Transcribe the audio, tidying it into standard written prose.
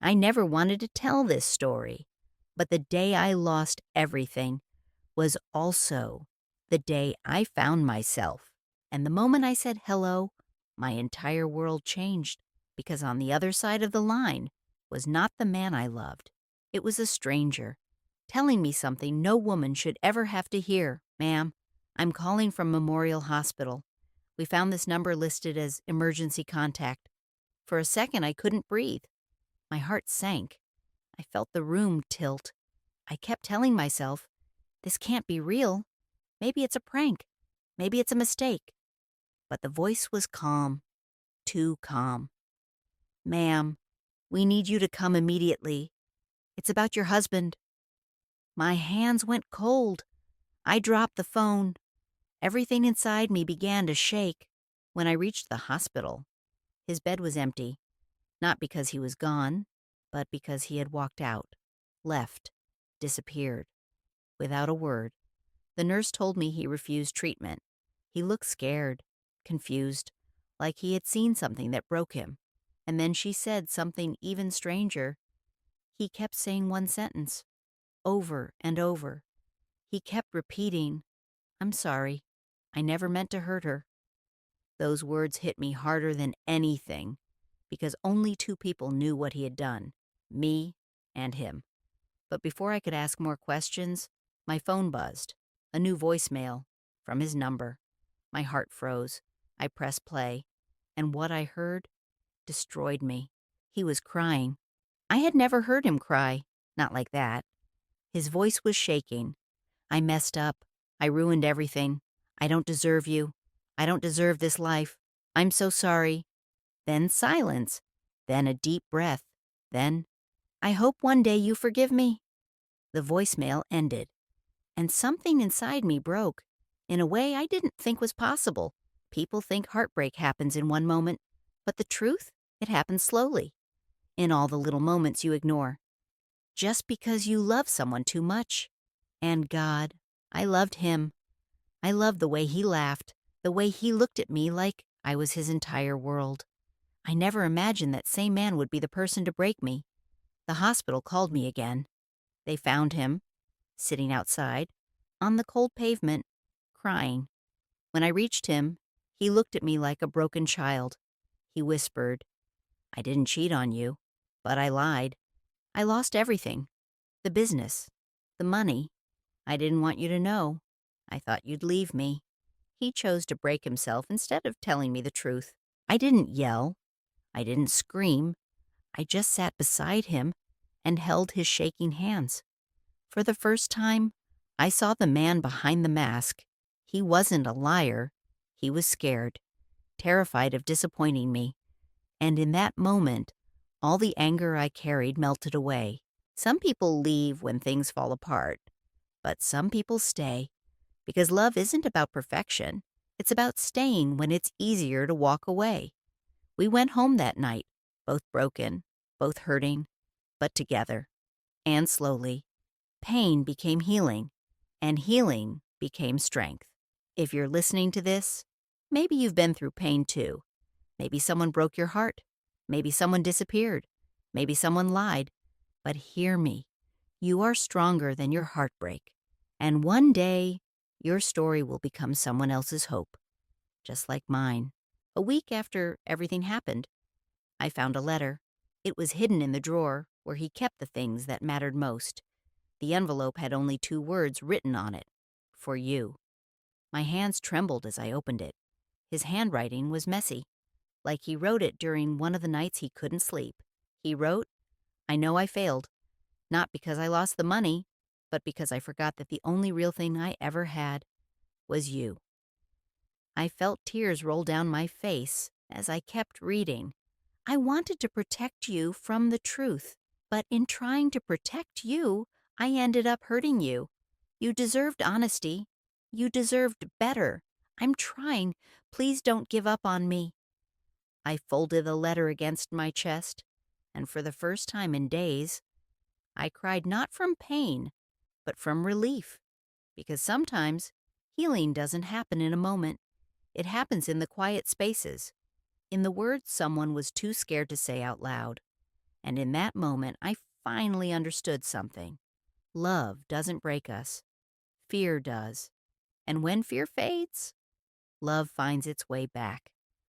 I never wanted to tell this story, but the day I lost everything was also the day I found myself. And the moment I said hello, my entire world changed because on the other side of the line was not the man I loved. It was a stranger telling me something no woman should ever have to hear. Ma'am, I'm calling from Memorial Hospital. We found this number listed as emergency contact. For a second, I couldn't breathe. My heart sank. I felt the room tilt. I kept telling myself, this can't be real. Maybe it's a prank. Maybe it's a mistake. But the voice was calm, too calm. Ma'am, we need you to come immediately. It's about your husband. My hands went cold. I dropped the phone. Everything inside me began to shake. When I reached the hospital, his bed was empty, not because he was gone, but because he had walked out, left, disappeared, without a word. The nurse told me he refused treatment. He looked scared, confused, like he had seen something that broke him. And then she said something even stranger. He kept saying one sentence, over and over. He kept repeating, I'm sorry. I never meant to hurt her. Those words hit me harder than anything because only two people knew what he had done, me and him. But before I could ask more questions, my phone buzzed, a new voicemail from his number. My heart froze. I pressed play, and what I heard destroyed me. He was crying. I had never heard him cry, not like that. His voice was shaking. I messed up. I ruined everything. I don't deserve you. I don't deserve this life. I'm so sorry. Then silence. Then a deep breath. Then, I hope one day you forgive me. The voicemail ended, and something inside me broke in a way I didn't think was possible. People think heartbreak happens in one moment, but the truth, it happens slowly, in all the little moments you ignore, just because you love someone too much. And God, I loved him. I loved the way he laughed, the way he looked at me like I was his entire world. I never imagined that same man would be the person to break me. The hospital called me again. They found him, sitting outside, on the cold pavement, crying. When I reached him, he looked at me like a broken child. He whispered, I didn't cheat on you, but I lied. I lost everything. The business, the money. I didn't want you to know. I thought you'd leave me. He chose to break himself instead of telling me the truth. I didn't yell. I didn't scream. I just sat beside him and held his shaking hands. For the first time, I saw the man behind the mask. He wasn't a liar. He was scared, terrified of disappointing me. And in that moment, all the anger I carried melted away. Some people leave when things fall apart, but some people stay. Because love isn't about perfection. It's about staying when it's easier to walk away. We went home that night, both broken, both hurting, but together. And slowly, pain became healing, and healing became strength. If you're listening to this, maybe you've been through pain too. Maybe someone broke your heart. Maybe someone disappeared. Maybe someone lied. But hear me. You are stronger than your heartbreak. And one day, your story will become someone else's hope, just like mine. A week after everything happened, I found a letter. It was hidden in the drawer where he kept the things that mattered most. The envelope had only two words written on it, for you. My hands trembled as I opened it. His handwriting was messy, like he wrote it during one of the nights he couldn't sleep. He wrote, I know I failed, not because I lost the money, but because I forgot that the only real thing I ever had was you. I felt tears roll down my face as I kept reading. I wanted to protect you from the truth, but in trying to protect you, I ended up hurting you. You deserved honesty. You deserved better. I'm trying. Please don't give up on me. I folded the letter against my chest, and for the first time in days, I cried not from pain, but from relief. Because sometimes healing doesn't happen in a moment. It happens in the quiet spaces, in the words someone was too scared to say out loud. And in that moment, I finally understood something. Love doesn't break us, fear does. And when fear fades, love finds its way back.